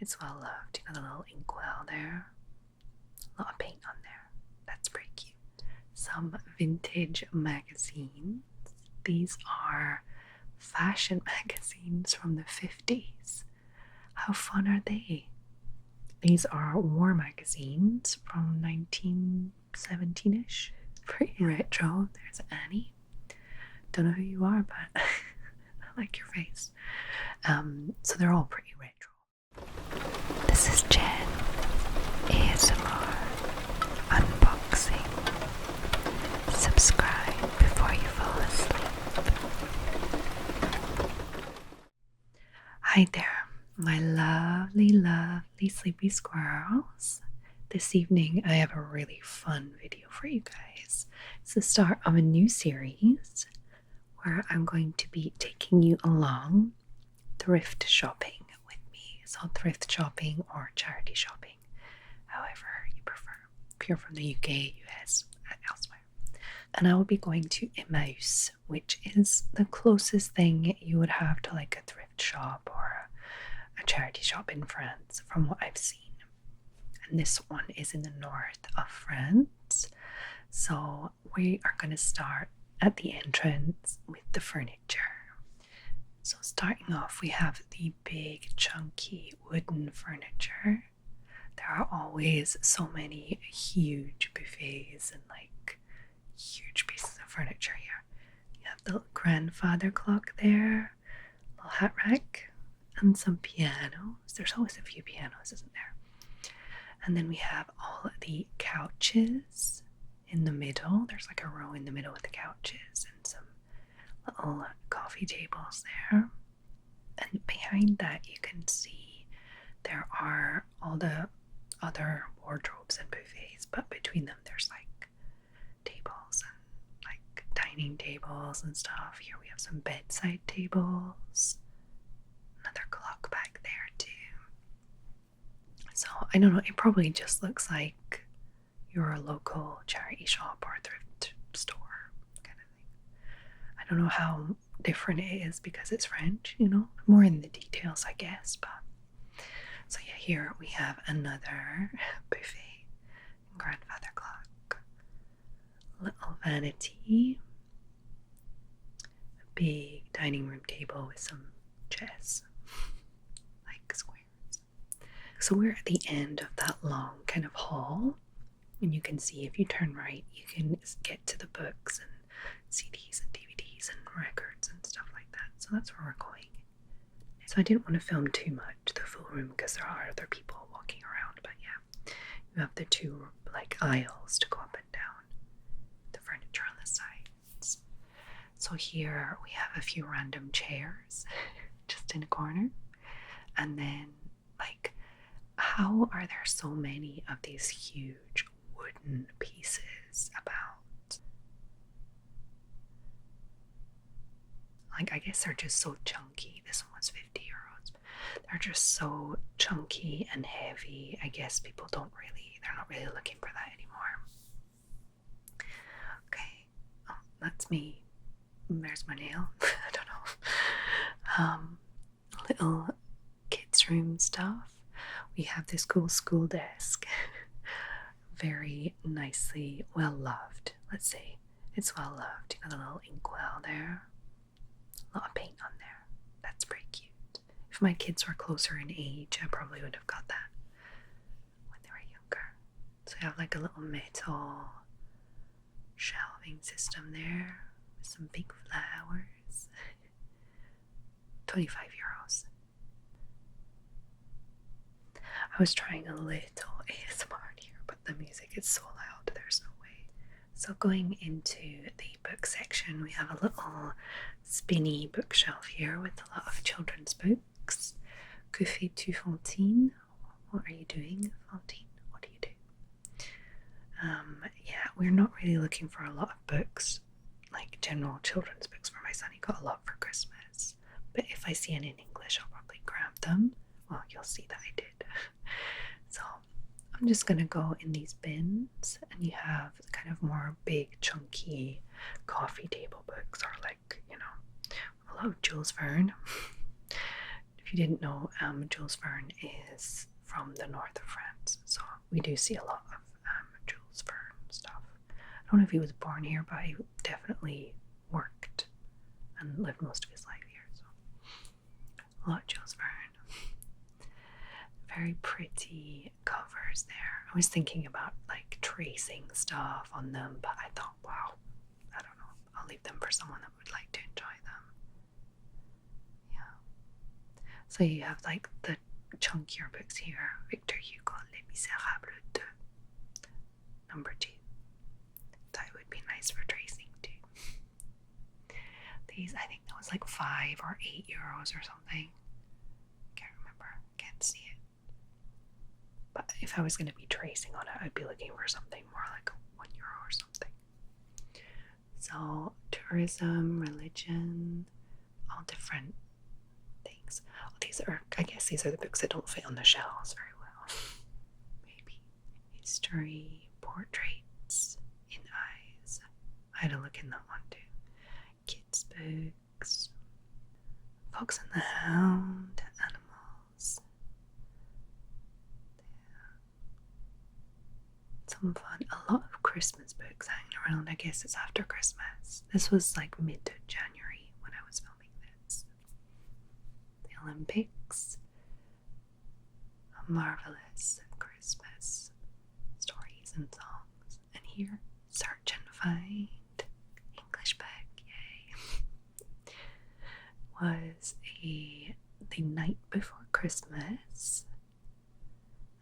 It's well loved. You got a little inkwell there. A lot of paint on there. That's pretty cute. Some vintage magazines. These are fashion magazines from the 50s. How fun are they? These are war magazines from 1917-ish. Pretty retro. There's Annie. Don't know who you are, but I like your face. So they're all pretty retro. This is Jen, ASMR unboxing. Subscribe before you fall asleep. Hi there, my lovely, lovely sleepy squirrels. This evening I have a really fun video for you guys. It's the start of a new series where I'm going to be taking you along thrift shopping with me. So thrift shopping or charity shopping, however you prefer. If you're from the UK, US, elsewhere. And I will be going to Emmaus, which is the closest thing you would have to like a thrift shop or a charity shop in France from what I've seen. And this one is in the north of France. So we are going to start at the entrance with the furniture. So starting off, we have the big chunky wooden furniture. There are always so many huge buffets and like huge pieces of furniture here. You have the little grandfather clock there, little hat rack, and some pianos. There's always a few pianos, isn't there? And then we have all the couches in the middle. There's like a row in the middle with the couches and some little coffee tables there. And behind that you can see there are all the other wardrobes and buffets, but between them there's like tables and like dining tables and stuff. Here we have some bedside tables, another clock back there too. So I don't know, it probably just looks like your local charity shop or thrift store kind of thing. I don't know how different it is because it's French, you know, more in the details, I guess. But so yeah, here we have another buffet, grandfather clock, little vanity, a big dining room table with some chairs, like squares. So we're at the end of that long kind of hall, and you can see if you turn right, you can get to the books and CDs and DVDs and records and stuff like that. So that's where we're going. So I didn't want to film too much, the full room, because there are other people walking around. But yeah, you have the two like aisles to go up and down, the furniture on the sides. So here we have a few random chairs just in a corner. And then like, how are there so many of these huge wooden pieces about? Like, I guess they're just so chunky. This one was 50 euros. They're just so chunky and heavy. I guess people they're not really looking for that anymore. Okay. Oh, that's me. There's my nail. I don't know. Little kids' room stuff. We have this cool school desk. Very nicely well loved. Let's say it's well loved. You got a little inkwell there. A lot of paint on there. That's pretty cute. If my kids were closer in age, I probably would have got that when they were younger. So I have like a little metal shelving system there with some big flowers. 25 euros. I was trying a little ASMR here, but the music is so loud, there's no way. So going into the book section, we have a little spinny bookshelf here with a lot of children's books. Que fais-tu, Fantine? What are you doing, Fantine? What do you do? Yeah, we're not really looking for a lot of books, like general children's books for my son. He got a lot for Christmas. But if I see any in English, I'll probably grab them. Well, you'll see that I did. So I'm just going to go in these bins, and you have kind of more big, chunky coffee table books, or like, you know, a lot of Jules Verne. If if you didn't know, Jules Verne is from the north of France, so we do see a lot of Jules Verne stuff. I don't know if he was born here, but he definitely worked and lived most of his life here, so a lot of Jules Verne. Very pretty covers there. I was thinking about like tracing stuff on them, but I thought, wow, I don't know, I'll leave them for someone that would like to enjoy them. Yeah. So you have like the chunkier books here. Victor Hugo, Les Misérables 2, number 2. That would be nice for tracing too. These, I think that was like €5 or €8 or something. Can't remember. Can't see it. But if I was going to be tracing on it, I'd be looking for something more like €1 or something. So tourism, religion, all different things. Oh, these are, I guess these are the books that don't fit on the shelves very well. Maybe. History, portraits, in eyes. I had a look in that one too. Kids' books. Fox and the Hound, animals. Some fun. A lot of Christmas books hanging around. I guess it's after Christmas. This was like mid-January when I was filming this. The Olympics. A marvelous Christmas stories and songs. And here, search and find. English book, yay. Was the night before Christmas.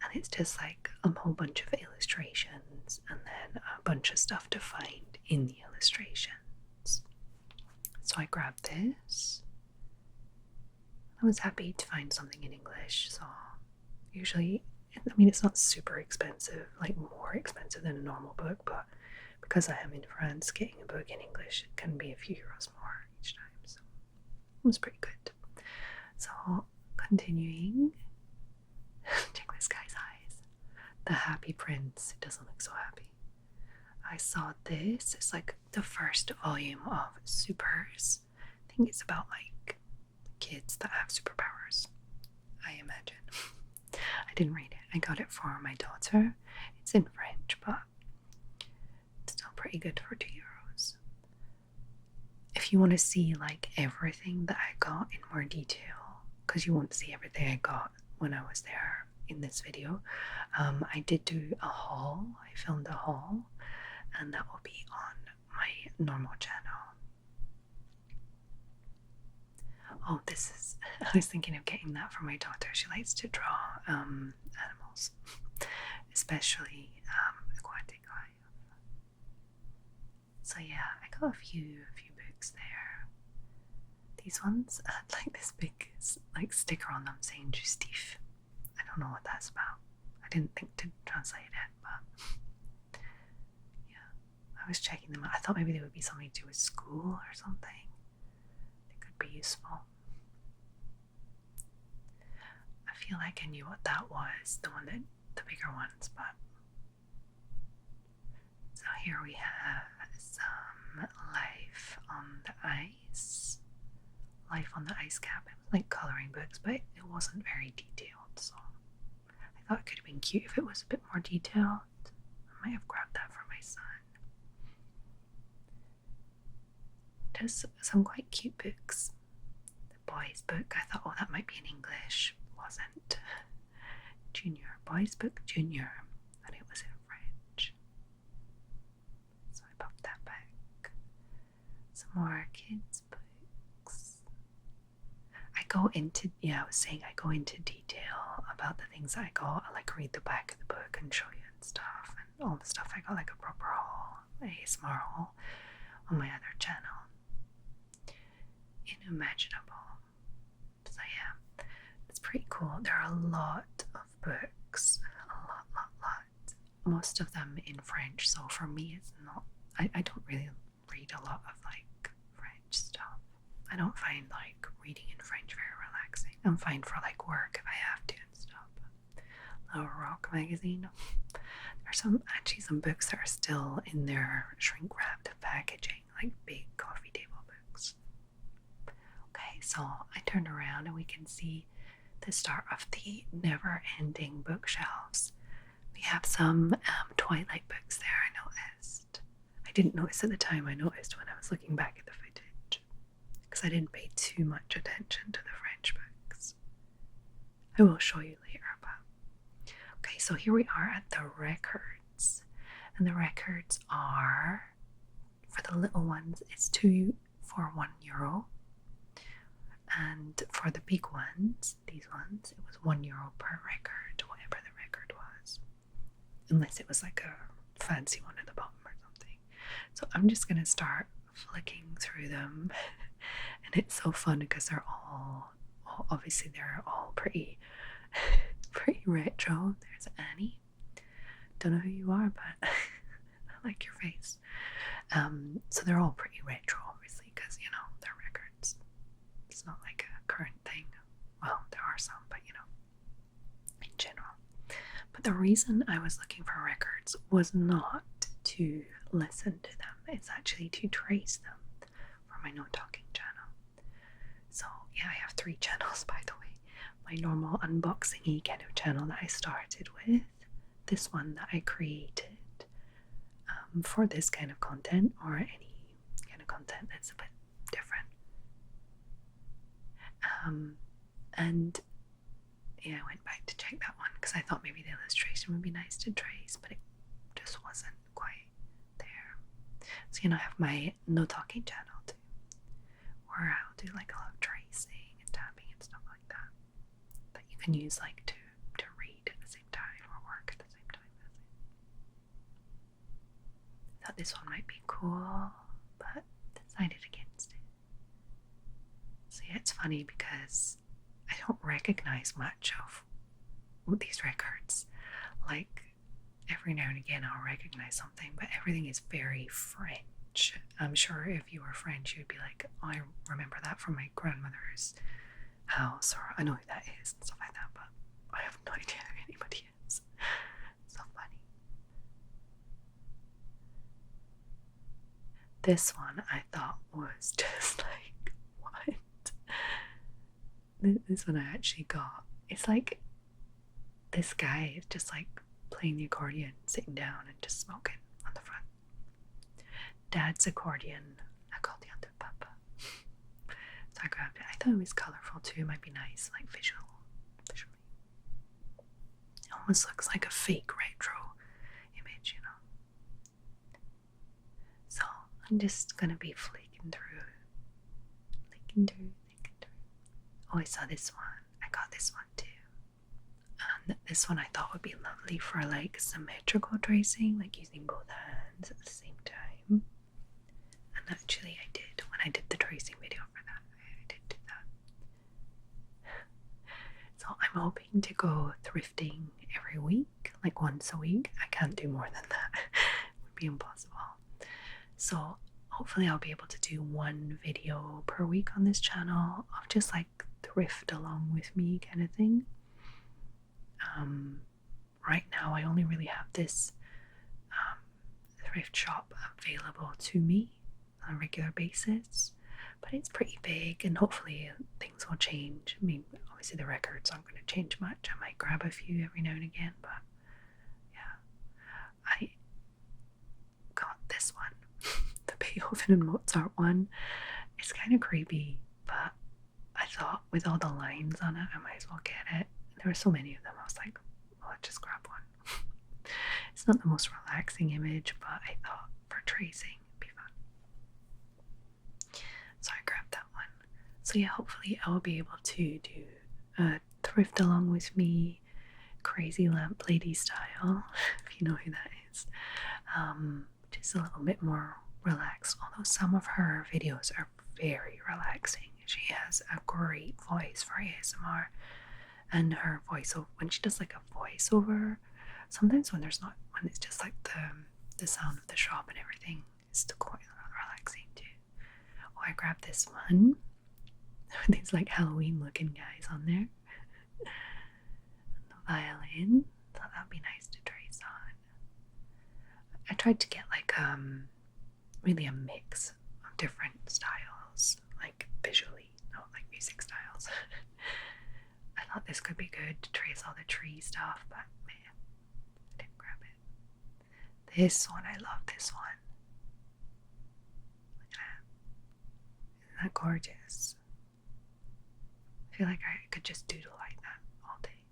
And it's just like a whole bunch of illustrations and then a bunch of stuff to find in the illustrations. So I grabbed this. I was happy to find something in English. So usually, I mean, it's not super expensive, like more expensive than a normal book, but because I am in France, getting a book in English can be a few euros more each time. So it was pretty good. So continuing. Check this guy's eyes. The Happy Prince. It doesn't look so happy. I saw this. It's like the first volume of Supers. I think it's about like kids that have superpowers, I imagine. I didn't read it. I got it for my daughter. It's in French, but it's still pretty good for €2. If you want to see like everything that I got in more detail, because you won't see everything I got when I was there in this video, I did do a haul. I filmed a haul, and that will be on my normal channel. Oh, this is, I was thinking of getting that for my daughter. She likes to draw animals, especially aquatic life. So yeah, I got a few books there. These ones had like this big like sticker on them saying Justif. I don't know what that's about. I didn't think to translate it, but yeah, I was checking them out. I thought maybe they would be something to do with school or something. They could be useful. I feel like I knew what that was, the the bigger ones, but so here we have some Life on the Ice. Life on the Ice cap. It was like colouring books, but it wasn't very detailed, so I thought it could have been cute if it was a bit more detailed. I might have grabbed that for my son. Just some quite cute books. The boys book, I thought, oh, that might be in English. It wasn't. Junior. Boys book Junior. And it was in French. So I popped that back. Some more kids books. I go into detail about the things I got. I like read the back of the book and show you and stuff. And all the stuff I got, like a proper haul, ASMR haul, on my other channel. Unimaginable. So yeah, it's pretty cool. There are a lot of books. A lot. Most of them in French. So for me, it's not, I don't really read a lot of like French stuff. I don't find like reading in French very relaxing. I'm fine for like work if I have to and stuff. Little Rock magazine. There's some books that are still in their shrink wrapped packaging, like big coffee table books. Okay, so I turned around and we can see the start of the never-ending bookshelves. We have some Twilight books there, I noticed. I didn't notice at the time, I noticed when I was looking back at the footage, because I didn't pay too much attention to the French books. I will show you later, but... Okay, so here we are at the records. And the records are, for the little ones, it's 2 for €1. And for the big ones, these ones, it was €1 per record, whatever the record was. Unless it was like a fancy one at the bottom or something. So I'm just going to start flicking through them. And it's so fun because they're all obviously they're all pretty retro. There's Annie. Don't know who you are, but I like your face. So they're all pretty retro, obviously, because, you know, they're records. It's not like a current thing. Well, there are some, but, you know, in general. But the reason I was looking for records was not to listen to them. It's actually to trace them for my no talking channel. So, yeah, I have 3 channels, by the way. My normal unboxing-y kind of channel that I started with. This one that I created for this kind of content, or any kind of content that's a bit different. And yeah, I went back to check that one because I thought maybe the illustration would be nice to trace, but it just wasn't quite there. So, you know, I have my no talking channel too, where I'll do like a lot of tracing and tapping and stuff like that you can use like to read at the same time or work at the same time. Thought this one might be cool, but decided against it. So yeah, it's funny because I don't recognize much of these records. Like, every now and again I'll recognize something, but everything is very French. I'm sure if you were French, you'd be like, oh, I remember that from my grandmother's house, or I know who that is, and stuff like that, but I have no idea who anybody is. So funny. This one I thought was just like, what? This one I actually got. It's like this guy is just like playing the accordion, sitting down and just smoking on the front. Dad's accordion, accordion de papa. So I grabbed it. I thought it was colourful too. It might be nice, like visually. It almost looks like a fake retro image, you know. So I'm just gonna be flicking through. Oh, I saw this one. I got this one too. And this one I thought would be lovely for like symmetrical tracing, like using both hands at the same time. And actually I did when I did the tracing video for that. I did do that. So I'm hoping to go thrifting every week, like once a week. I can't do more than that. It would be impossible. So hopefully I'll be able to do 1 video per week on this channel of just like thrift along with me kind of thing. Right now I only really have this thrift shop available to me on a regular basis, but it's pretty big and hopefully things will change. I mean, obviously the records aren't going to change much. I might grab a few every now and again, but yeah. I got this one, the Beethoven and Mozart one. It's kind of creepy, but I thought with all the lines on it, I might as well get it. There were so many of them, I was like, well, let's just grab one. It's not the most relaxing image, but I thought for tracing it'd be fun. So I grabbed that one. So yeah, hopefully I will be able to do a thrift along with me, crazy lamp lady style, if you know who that is. Just a little bit more relaxed, although some of her videos are very relaxing. She has a great voice for ASMR, and her voiceover, when she does like a voiceover, sometimes when it's just like the sound of the shop and everything, it's still quite relaxing too. Oh, I grabbed this one with these like Halloween looking guys on there. And the violin, thought that'd be nice to trace on. I tried to get like really a mix of different styles, like visually, not like music styles. And thought this could be good to trace all the tree stuff, but man, I didn't grab it. This one, I love this one. Look at that. Isn't that gorgeous? I feel like I could just doodle like that all day.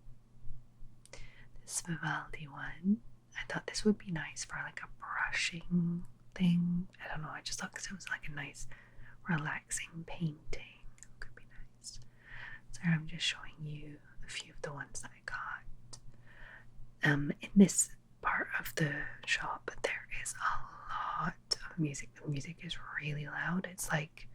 This Vivaldi one, I thought this would be nice for like a brushing thing. I don't know, I just thought because it was like a nice relaxing painting. It could be nice. So I'm just showing you a few of the ones that I got. In this part of the shop, there is a lot of music. The music is really loud. It's like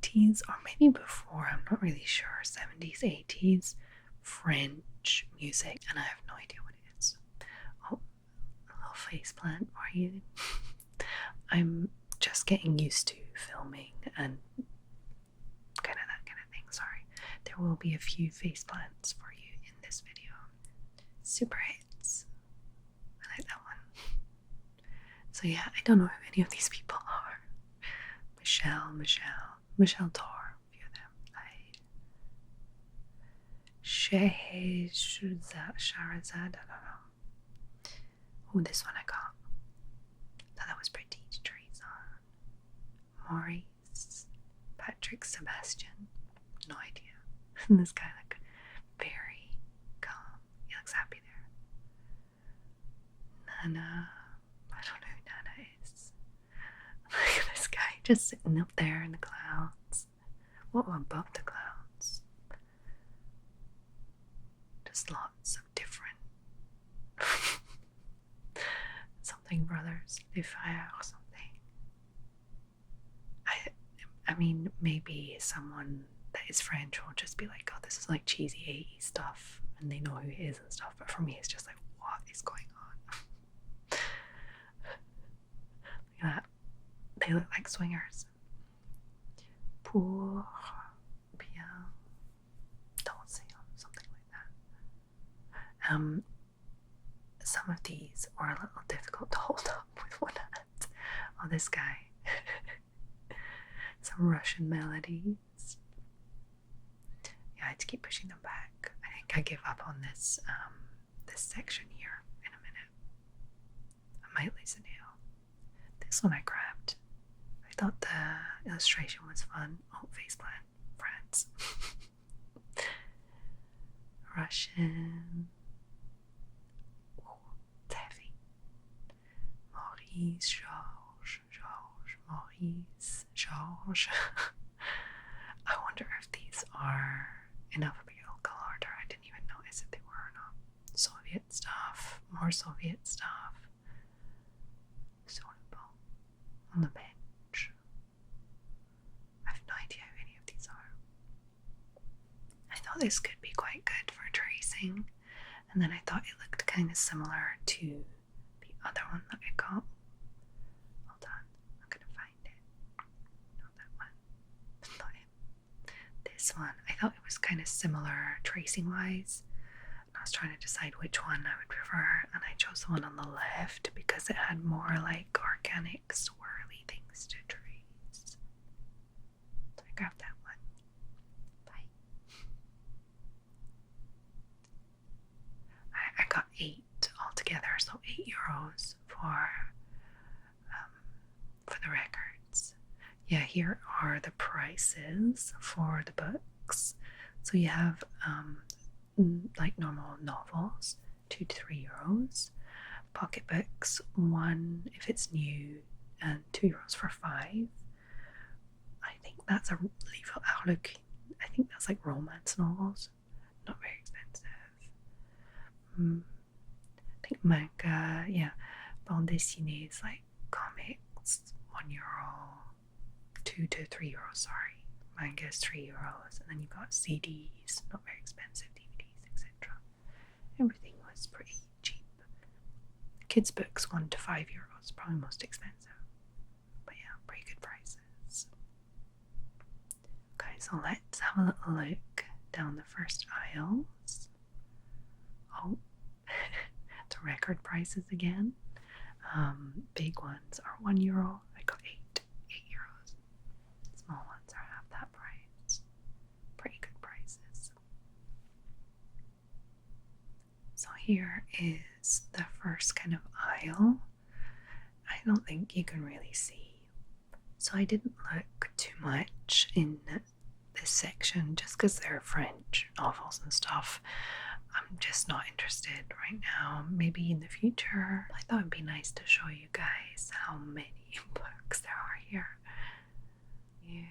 80s or maybe before, I'm not really sure, 70s, 80s French music, and I have no idea what it is. Oh, a little face plant for you. I'm just getting used to filming and kind of that kind of thing. Sorry, there will be a few face plants for you in this video. Super hits. I like that one. So yeah, I don't know who any of these people are. Michelle Tor, a few of them. Shahrazad, I don't know. Oh, this one I got. Thought that was pretty. Trees on. Maurice, Patrick, Sebastian. No idea. This guy look very calm. He looks happy there. Nana. I don't know who Nana is. Look at this guy just sitting up there in the clouds. What above the clouds? Just lots of different something brothers. De Fire or something. I mean, maybe someone that is French will just be like, oh, this is like cheesy 80s stuff, and they know who he is and stuff. But for me, it's just like, what is going on? Look at that. They look like swingers. Pour bien danser, something like that. Some of these are a little difficult to hold up with one hand. Oh, this guy. Some Russian melodies. Yeah, I had to keep pushing them back. I think I give up on this this section here in a minute. I might lose a nail. This one I grabbed. I thought the illustration was fun. Oh, faceplant, France. Russian. Oh, it's heavy. Maurice, Georges, Maurice, Georges. I wonder if these are in alphabetical order. I didn't even notice if they were or not. Soviet stuff, more Soviet stuff. Soluble on the bench. I have no idea who any of these are. I thought this could be quite good for tracing, and then I thought it looked kind of similar to the other one that I got. Hold on, I'm gonna find it. Not that one. Not it. This one, I thought it was kind of similar tracing wise. I was trying to decide which one I would prefer, and I chose the one on the left because it had more like organic swirly things to trace. So I grabbed that one. Bye. I got 8 altogether, so €8 for the records. Yeah, here are the prices for the books. So you have like normal novels, €2 to €3. Pocketbooks, 1 if it's new, and €2 for 5. I think that's a livre harlequin. I think that's like romance novels. Not very expensive. I think manga, yeah. Bande dessinée is like comics, €1, €2 to €3, sorry. Manga is €3, and then you've got CDs, not very expensive, DVDs, etc. Everything was pretty cheap. Kids' books, €1 to €5, probably most expensive. But yeah, pretty good prices. Okay, so let's have a little look down the first aisles. Oh, the record prices again. Big ones are €1. I got €8. Small ones are half that price. Pretty good prices. So here is the first kind of aisle. I don't think you can really see. So I didn't look too much in this section just because they're French novels and stuff. I'm just not interested right now. Maybe in the future. I thought it'd be nice to show you guys how many books there are here. Here.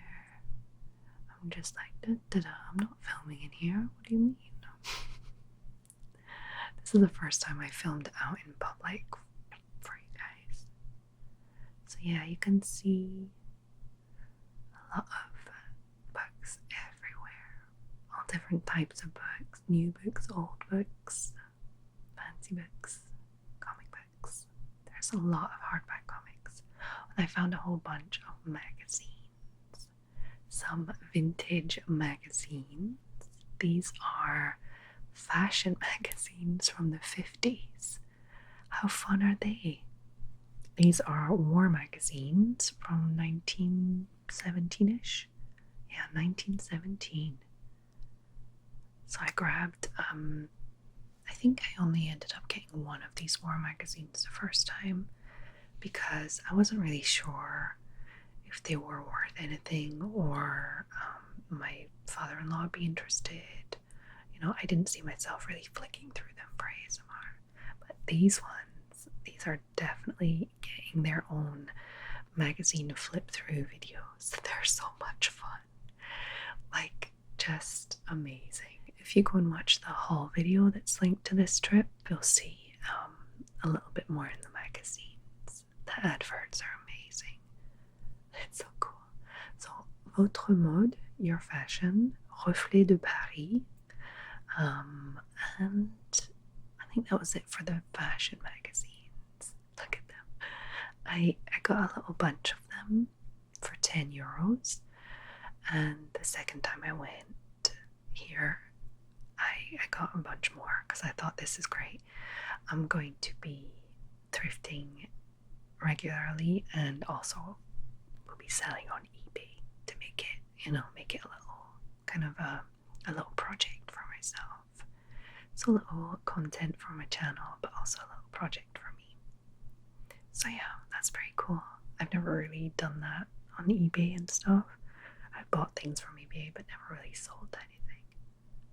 I'm just like, da-da-da. I'm not filming in here. What do you mean? This is the first time I filmed out in public for you guys. So yeah, you can see a lot of books everywhere. All different types of books. New books, old books, fancy books, comic books. There's a lot of hardback comics. And I found a whole bunch of magazines. Some vintage magazines. These are fashion magazines from the 50s. How fun are they? These are war magazines from 1917-ish. Yeah, 1917. So I grabbed, I think I only ended up getting one of these war magazines the first time because I wasn't really sure if they were worth anything or my father-in-law would be interested. You know, I didn't see myself really flicking through them for ASMR. But these ones, these are definitely getting their own magazine flip through videos. They're so much fun. Like, just amazing. If you go and watch the haul video that's linked to this trip, you'll see a little bit more in the magazines. The adverts are amazing. It's so cool. So, Votre Mode, Your Fashion, Reflet de Paris, and I think that was it for the fashion magazines. Look at them. I got a little bunch of them for €10, and the second time I went here, I got a bunch more because I thought this is great. I'm going to be thrifting regularly and also will be selling on eBay to make it, make it a little kind of a little project for myself. It's a little content for my channel, but also a little project for me. So yeah, that's pretty cool. I've never really done that on eBay and stuff. I bought things from eBay, but never really sold anything.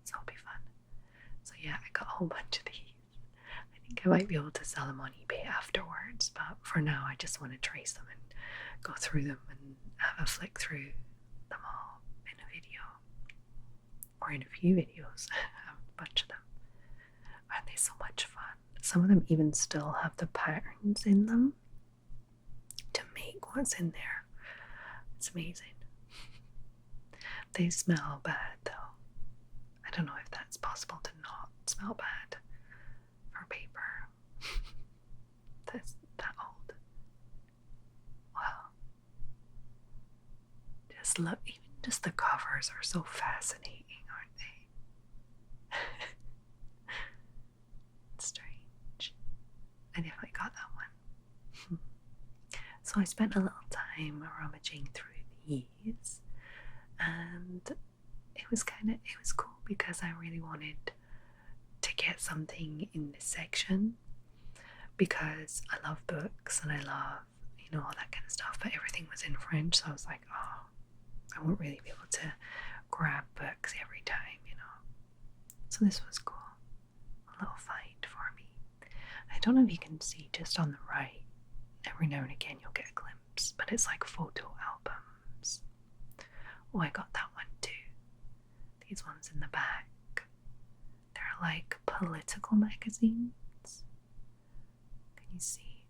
So it'll be fun. So yeah, I got a whole bunch of these. I think I might be able to sell them on eBay afterwards, but for now I just want to trace them and go through them and have a flick through them all in a video. Or in a few videos. I have a bunch of them. Aren't they so much fun? Some of them even still have the patterns in them to make what's in there. It's amazing. They smell bad though. I don't know if that's possible to not smell bad for paper. That's that old. Wow. Just look, even just the covers are so fascinating, aren't they? It's strange. I definitely got that one. So I spent a little time rummaging through these, and it was cool because I really wanted to get something in this section because I love books and I love, all that kind of stuff, but everything was in French, so I was like, oh, I won't really be able to grab books every time, So this was cool. A little find for me. I don't know if you can see just on the right. Every now and again you'll get a glimpse, but it's like photo albums. Oh, I got that one too. These ones in the back. They're like political magazines. Can you see?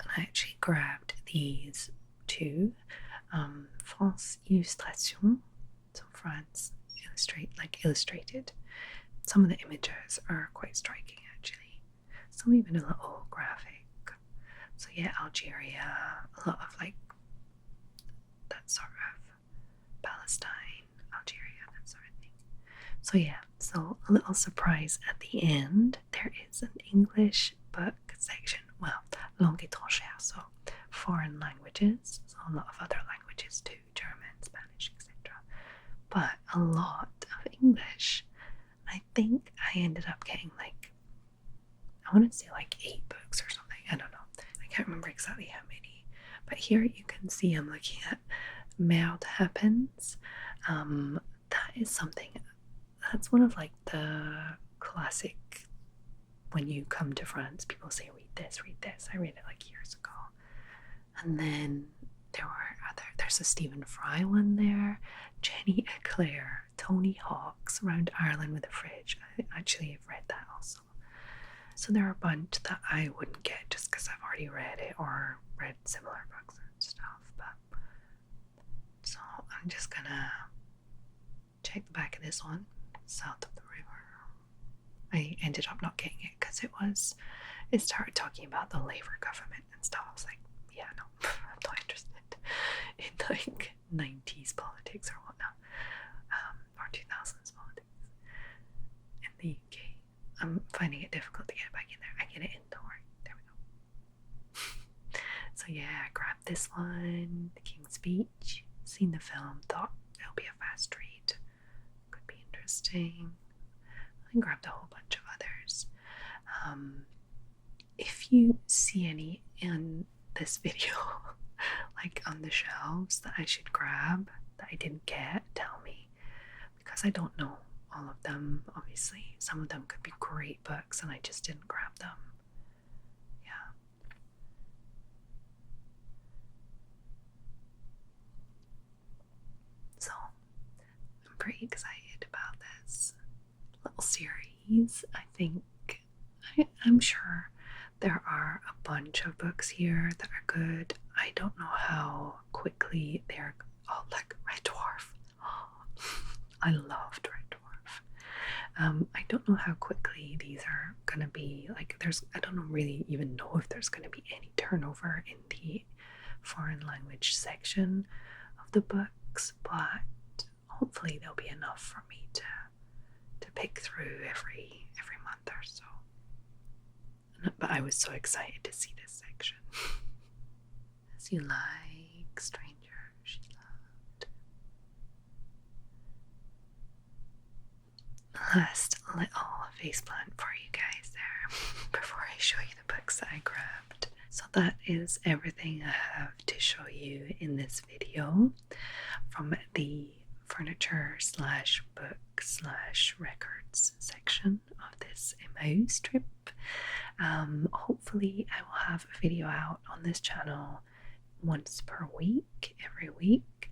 And I actually grabbed these too. France Illustration. So France illustrated. Some of the images are quite striking actually. Some even a little graphic. So yeah, Algeria, a lot of like that sort of Palestine, Algeria, that sort of thing. So yeah, so a little surprise at the end. There is an English book section. Well, langue étrangère, so foreign languages. So a lot of other languages too, German, Spanish, etc. But a lot of English. I think I ended up getting like I want to say like 8 books or something. I don't know. I can't remember exactly how many. But here you can see I'm looking at Mouth Happens. That is something, that's one of like the classic, when you come to France, people say read this, read this. I read it like years ago. And then there's a Stephen Fry one there, Jenny Eclair, Tony Hawk's Around Ireland with a Fridge. I actually have read that also. So there are a bunch that I wouldn't get just because I've already read it or read similar books and stuff. But so I'm just gonna check the back of this one, South of the River. I ended up not getting it because it started talking about the Labour government and stuff. I was like, yeah, no, I'm not interested in like 90s politics or whatnot, or 2000s politics in the UK. I'm finding it difficult to get back in there. I get it in, don't worry. There we go. So yeah, I grabbed this one, The King's Speech. Seen the film, thought it'll be a fast read. Could be interesting. I grabbed a whole bunch of others. If you see any in this video, like on the shelves that I should grab that I didn't get, tell me, because I don't know all of them. Obviously, some of them could be great books and I just didn't grab them. Yeah. So I'm pretty excited about this little series. I think I'm sure there are a bunch of books here that are good. I don't know how quickly they're. Oh, like Red Dwarf. I loved Red Dwarf. I don't know how quickly these are gonna be. Like, I don't really even know if there's gonna be any turnover in the foreign language section of the books, but hopefully there'll be enough for me to pick through every month or so. But I was so excited to see this section. As you like, stranger, she loved. Last little faceplant for you guys there before I show you the books that I grabbed. So that is everything I have to show you in this video from the furniture / book / records section of this Emmaus trip. Hopefully I will have a video out on this channel once per week, every week,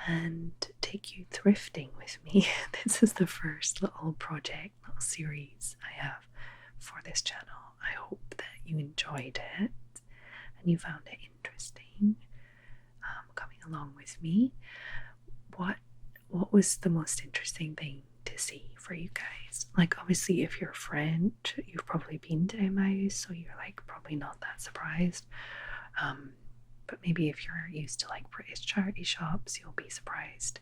and take you thrifting with me. This is the first little series I have for this channel. I hope that you enjoyed it and you found it interesting, coming along with me. What was the most interesting thing to see for you guys? Like, obviously, if you're French, you've probably been to Emmaus, so you're like probably not that surprised. But maybe if you're used to like British charity shops, you'll be surprised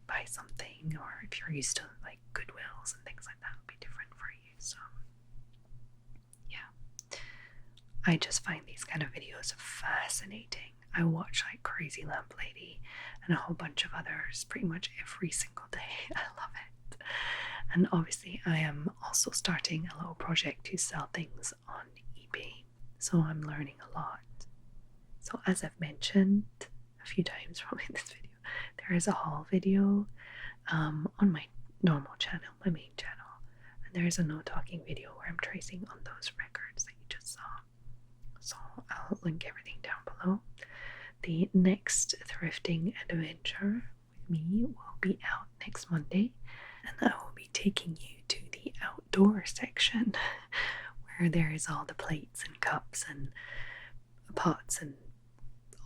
by something. Or if you're used to like Goodwills and things like that, it'll be different for you. So yeah, I just find these kind of videos fascinating. I watch like Crazy Lamp Lady and a whole bunch of others pretty much every single day. I love it. And obviously I am also starting a little project to sell things on eBay, so I'm learning a lot. So as I've mentioned a few times probably in this video, there is a haul video on my normal channel, my main channel, and there is a no talking video where I'm tracing on those records that you just saw. So I'll link everything down below. The next thrifting adventure with me will be out next Monday, and I will be taking you to the outdoor section where there is all the plates and cups and pots and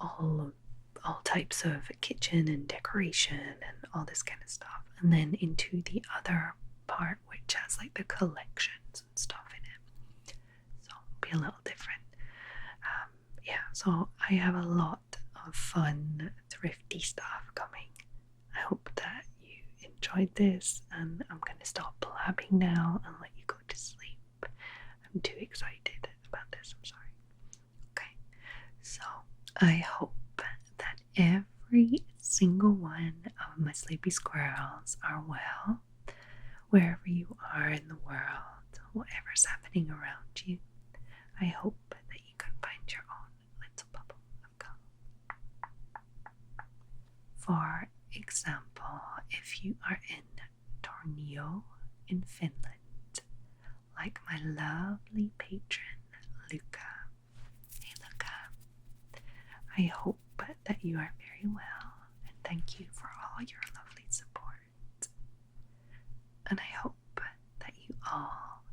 all types of kitchen and decoration and all this kind of stuff, and then into the other part which has like the collections and stuff in it, so it'll be a little different. Yeah, so I have a lot of fun thrifty stuff coming. I hope that you enjoyed this, and I'm going to stop blabbing now and let you go to sleep. I'm too excited about this, I'm sorry. Okay, so I hope that every single one of my sleepy squirrels are well, wherever you are in the world, whatever's happening around you. I hope that you can find your own little bubble of calm. For example, if you are in Tornio in Finland, like my lovely patron Luka. Hey Luka, I hope that you are very well, and thank you for all your lovely support. And I hope that you all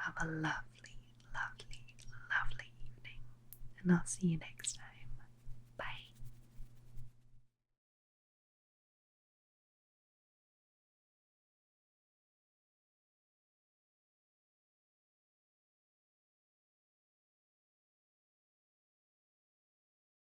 have a lovely, lovely, lovely evening, and I'll see you next